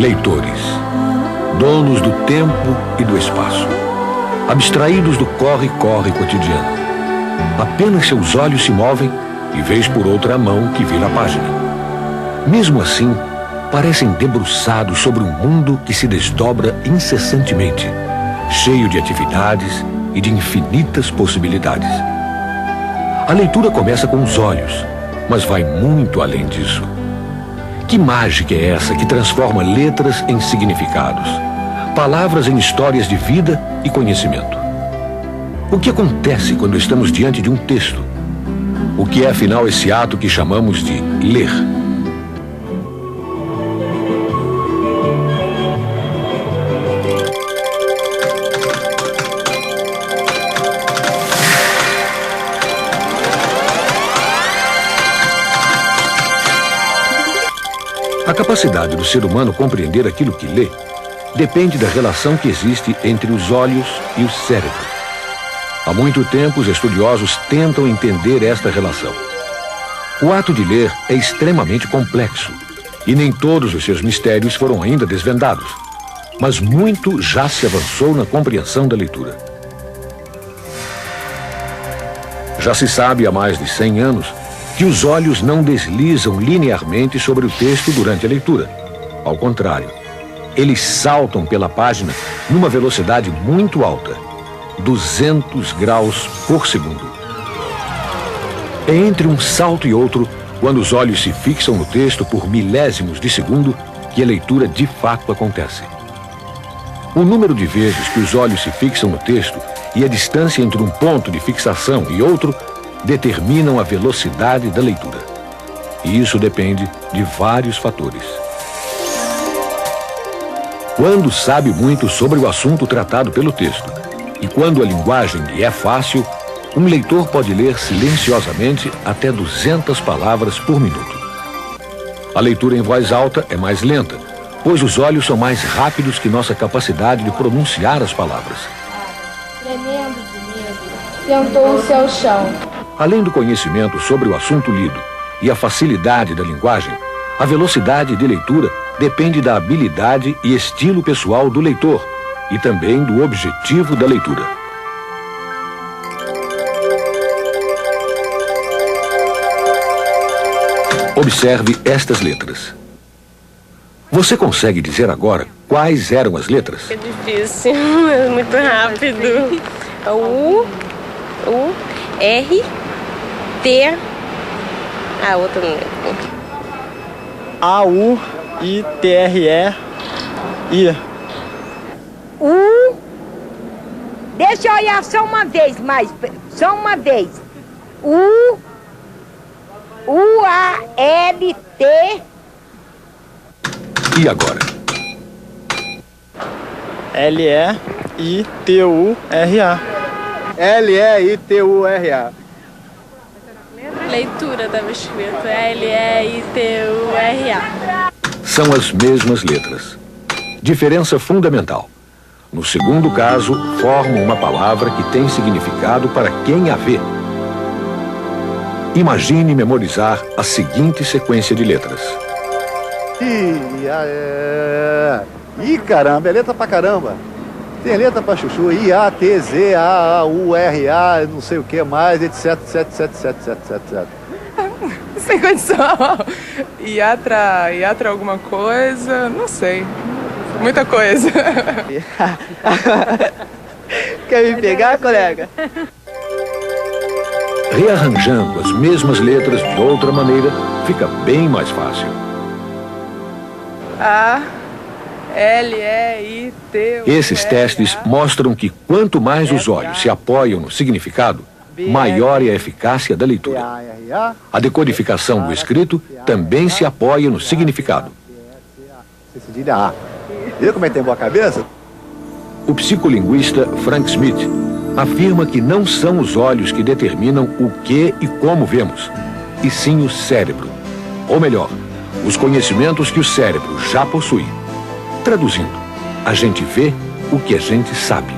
Leitores, donos do tempo e do espaço, abstraídos do corre-corre cotidiano. Apenas seus olhos se movem e vez por outra a mão que vira a página. Mesmo assim, parecem debruçados sobre um mundo que se desdobra incessantemente, cheio de atividades e de infinitas possibilidades. A leitura começa com os olhos, mas vai muito além disso. Que mágica é essa que transforma letras em significados, palavras em histórias de vida e conhecimento? O que acontece quando estamos diante de um texto? O que é, afinal, esse ato que chamamos de ler? A capacidade do ser humano compreender aquilo que lê depende da relação que existe entre os olhos e o cérebro. Há muito tempo, os estudiosos tentam entender esta relação. O ato de ler é extremamente complexo e nem todos os seus mistérios foram ainda desvendados, mas muito já se avançou na compreensão da leitura. Já se sabe há mais de 100 anos que os olhos não deslizam linearmente sobre o texto durante a leitura. Ao contrário, eles saltam pela página numa velocidade muito alta, 200 graus por segundo. É entre um salto e outro, quando os olhos se fixam no texto por milésimos de segundo, que a leitura de fato acontece. O número de vezes que os olhos se fixam no texto e a distância entre um ponto de fixação e outro determinam a velocidade da leitura. E isso depende de vários fatores. Quando sabe muito sobre o assunto tratado pelo texto e quando a linguagem lhe é fácil, um leitor pode ler silenciosamente até 200 palavras por minuto. A leitura em voz alta é mais lenta, pois os olhos são mais rápidos que nossa capacidade de pronunciar as palavras. Tremendo de medo, sentou-se ao chão. Além do conhecimento sobre o assunto lido e a facilidade da linguagem, a velocidade de leitura depende da habilidade e estilo pessoal do leitor e também do objetivo da leitura. Observe estas letras. Você consegue dizer agora quais eram as letras? É difícil, é muito rápido. U, R, T. A outra não lembro. A-U-I-T-R-E-I. Deixa eu olhar só uma vez mais. Só uma vez. U-A-L-T. E agora? L-E-I-T-U-R-A. L-E-I-T-U-R-A. Leitura estava escrito L-E-I-T-U-R-A. São as mesmas letras. Diferença fundamental. No segundo caso, formam uma palavra que tem significado para quem a vê. Imagine memorizar a seguinte sequência de letras. Ih, caramba, é letra pra caramba. Tem letra pra chuchu, I-A-T-Z-A-U-R-A, não sei o que mais, etc, etc, etc, etc, etc, etc. Sem condição. Iatra alguma coisa, não sei. Muita coisa. Quer me pegar, colega? Rearranjando as mesmas letras de outra maneira, fica bem mais fácil. A-L-E-I-T. Esses testes mostram que quanto mais os olhos se apoiam no significado, maior é a eficácia da leitura. A decodificação do escrito também se apoia no significado. Viu como é que tem boa cabeça? O psicolinguista Frank Smith afirma que não são os olhos que determinam o que e como vemos, e sim o cérebro. Ou melhor, os conhecimentos que o cérebro já possui. Traduzindo, a gente vê o que a gente sabe.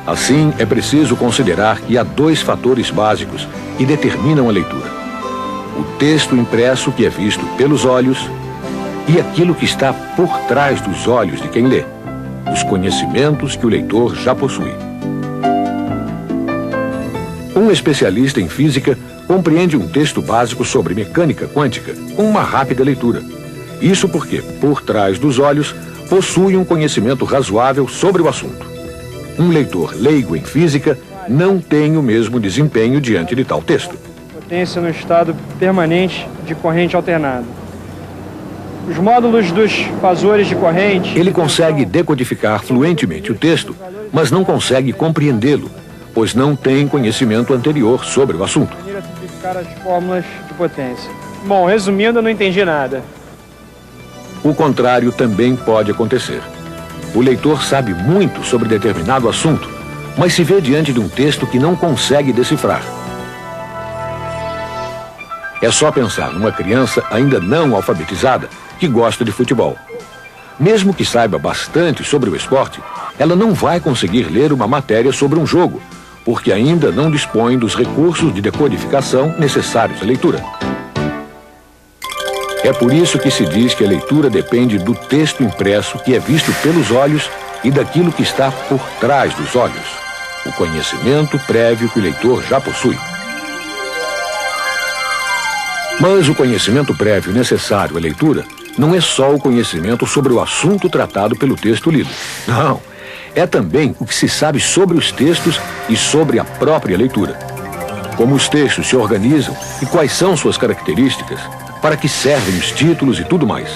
Assim, é preciso considerar que há dois fatores básicos que determinam a leitura: o texto impresso, que é visto pelos olhos, e aquilo que está por trás dos olhos de quem lê, os conhecimentos que o leitor já possui. Um especialista em física compreende um texto básico sobre mecânica quântica com uma rápida leitura. Isso porque, por trás dos olhos, possui um conhecimento razoável sobre o assunto. Um leitor leigo em física não tem o mesmo desempenho diante de tal texto. Potência no estado permanente de corrente alternada. Os módulos dos fasores de corrente... Ele consegue decodificar fluentemente o texto, mas não consegue compreendê-lo, pois não tem conhecimento anterior sobre o assunto. Simplificar as fórmulas de potência. Bom, resumindo, eu não entendi nada. O contrário também pode acontecer. O leitor sabe muito sobre determinado assunto, mas se vê diante de um texto que não consegue decifrar. É só pensar numa criança ainda não alfabetizada que gosta de futebol. Mesmo que saiba bastante sobre o esporte, ela não vai conseguir ler uma matéria sobre um jogo, porque ainda não dispõe dos recursos de decodificação necessários à leitura. É por isso que se diz que a leitura depende do texto impresso que é visto pelos olhos e daquilo que está por trás dos olhos, o conhecimento prévio que o leitor já possui. Mas o conhecimento prévio necessário à leitura não é só o conhecimento sobre o assunto tratado pelo texto lido. Não, é também o que se sabe sobre os textos e sobre a própria leitura. Como os textos se organizam e quais são suas características, para que servem os títulos e tudo mais.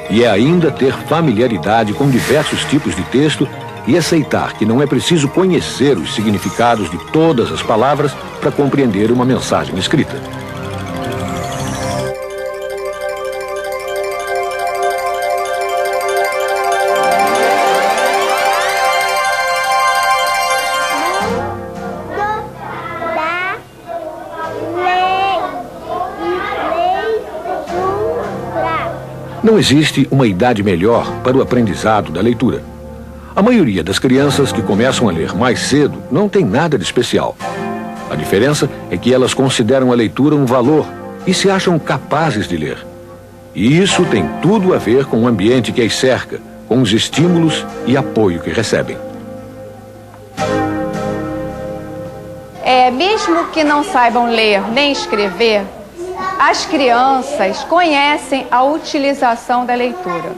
E é ainda ter familiaridade com diversos tipos de texto e aceitar que não é preciso conhecer os significados de todas as palavras para compreender uma mensagem escrita. Não existe uma idade melhor para o aprendizado da leitura. A maioria das crianças que começam a ler mais cedo não tem nada de especial. A diferença é que elas consideram a leitura um valor e se acham capazes de ler. E isso tem tudo a ver com o ambiente que as cerca, com os estímulos e apoio que recebem. Mesmo que não saibam ler nem escrever, as crianças conhecem a utilização da leitura.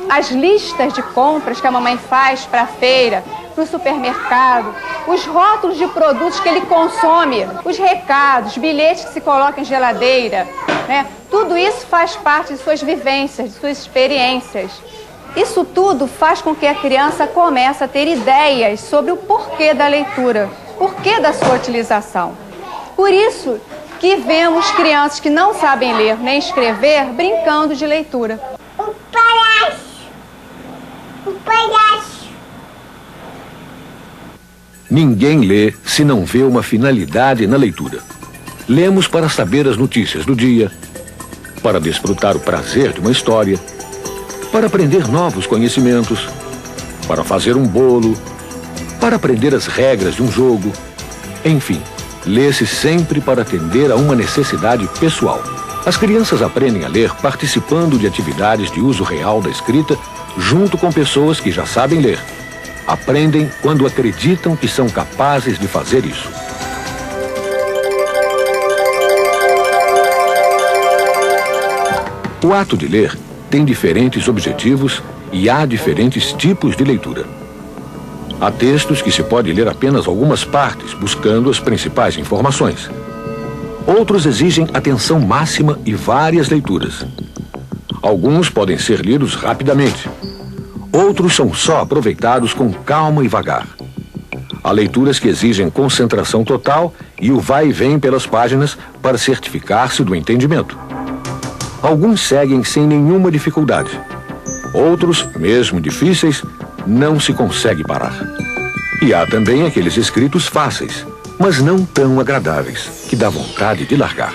As listas de compras que a mamãe faz para a feira, para o supermercado, os rótulos de produtos que ele consome, os recados, bilhetes que se colocam em geladeira, né? Tudo isso faz parte de suas vivências, de suas experiências. Isso tudo faz com que a criança comece a ter ideias sobre o porquê da leitura, porquê da sua utilização. Por isso que vemos crianças que não sabem ler nem escrever brincando de leitura. O palhaço. Ninguém lê se não vê uma finalidade na leitura. Lemos para saber as notícias do dia, para desfrutar o prazer de uma história, para aprender novos conhecimentos, para fazer um bolo, para aprender as regras de um jogo, enfim. Lê-se sempre para atender a uma necessidade pessoal. As crianças aprendem a ler participando de atividades de uso real da escrita, junto com pessoas que já sabem ler. Aprendem quando acreditam que são capazes de fazer isso. O ato de ler tem diferentes objetivos e há diferentes tipos de leitura. Há textos que se pode ler apenas algumas partes, buscando as principais informações. Outros exigem atenção máxima e várias leituras. Alguns podem ser lidos rapidamente. Outros são só aproveitados com calma e vagar. Há leituras que exigem concentração total e o vai e vem pelas páginas para certificar-se do entendimento. Alguns seguem sem nenhuma dificuldade. Outros, mesmo difíceis, não se consegue parar. E há também aqueles escritos fáceis, mas não tão agradáveis, que dá vontade de largar.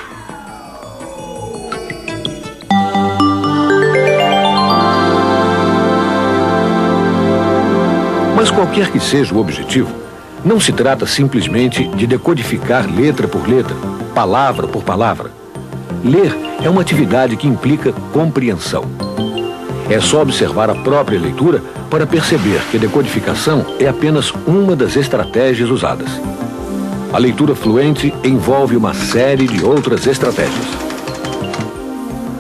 Mas qualquer que seja o objetivo, não se trata simplesmente de decodificar letra por letra, palavra por palavra. Ler é uma atividade que implica compreensão. É só observar a própria leitura para perceber que a decodificação é apenas uma das estratégias usadas. A leitura fluente envolve uma série de outras estratégias.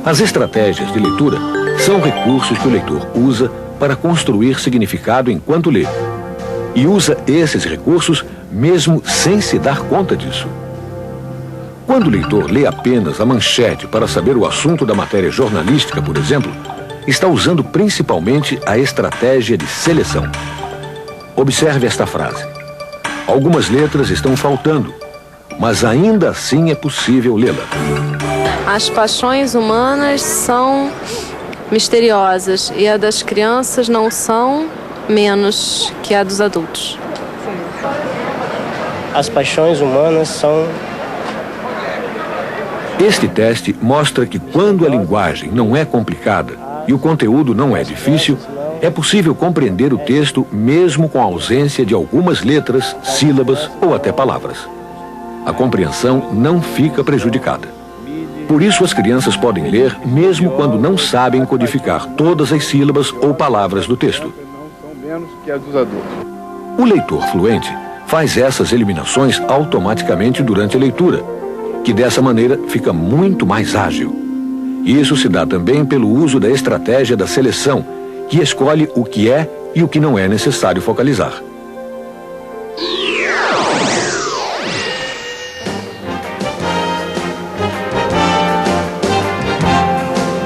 As estratégias de leitura são recursos que o leitor usa para construir significado enquanto lê. E usa esses recursos mesmo sem se dar conta disso. Quando o leitor lê apenas a manchete para saber o assunto da matéria jornalística, por exemplo, está usando principalmente a estratégia de seleção. Observe esta frase. Algumas letras estão faltando, mas ainda assim é possível lê-la. As paixões humanas são misteriosas e a das crianças não são menos que a dos adultos. As paixões humanas são... Este teste mostra que quando a linguagem não é complicada e o conteúdo não é difícil, é possível compreender o texto mesmo com a ausência de algumas letras, sílabas ou até palavras. A compreensão não fica prejudicada. Por isso as crianças podem ler mesmo quando não sabem codificar todas as sílabas ou palavras do texto. Menos que as dos adultos. O leitor fluente faz essas eliminações automaticamente durante a leitura, que dessa maneira fica muito mais ágil. Isso se dá também pelo uso da estratégia da seleção, que escolhe o que é e o que não é necessário focalizar.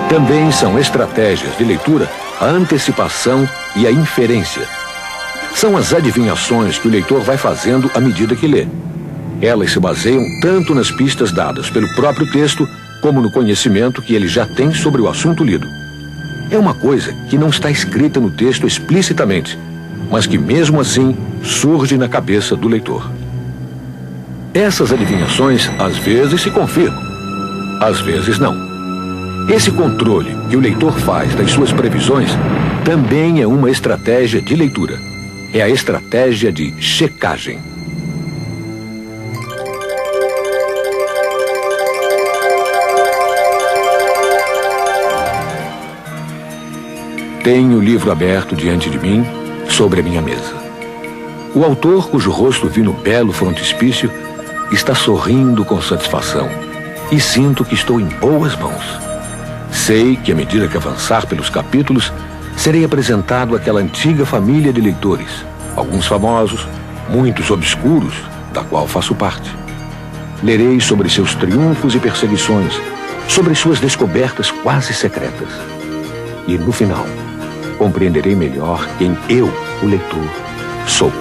Também são estratégias de leitura a antecipação e a inferência. São as adivinhações que o leitor vai fazendo à medida que lê. Elas se baseiam tanto nas pistas dadas pelo próprio texto, como no conhecimento que ele já tem sobre o assunto lido. É uma coisa que não está escrita no texto explicitamente, mas que mesmo assim surge na cabeça do leitor. Essas adivinhações às vezes se confirmam, às vezes não. Esse controle que o leitor faz das suas previsões também é uma estratégia de leitura. É a estratégia de checagem. Tenho o livro aberto diante de mim, sobre a minha mesa. O autor, cujo rosto vi no belo frontispício, está sorrindo com satisfação e sinto que estou em boas mãos. Sei que, à medida que avançar pelos capítulos, serei apresentado àquela antiga família de leitores, alguns famosos, muitos obscuros, da qual faço parte. Lerei sobre seus triunfos e perseguições, sobre suas descobertas quase secretas. E, no final, compreenderei melhor quem eu, o leitor, sou.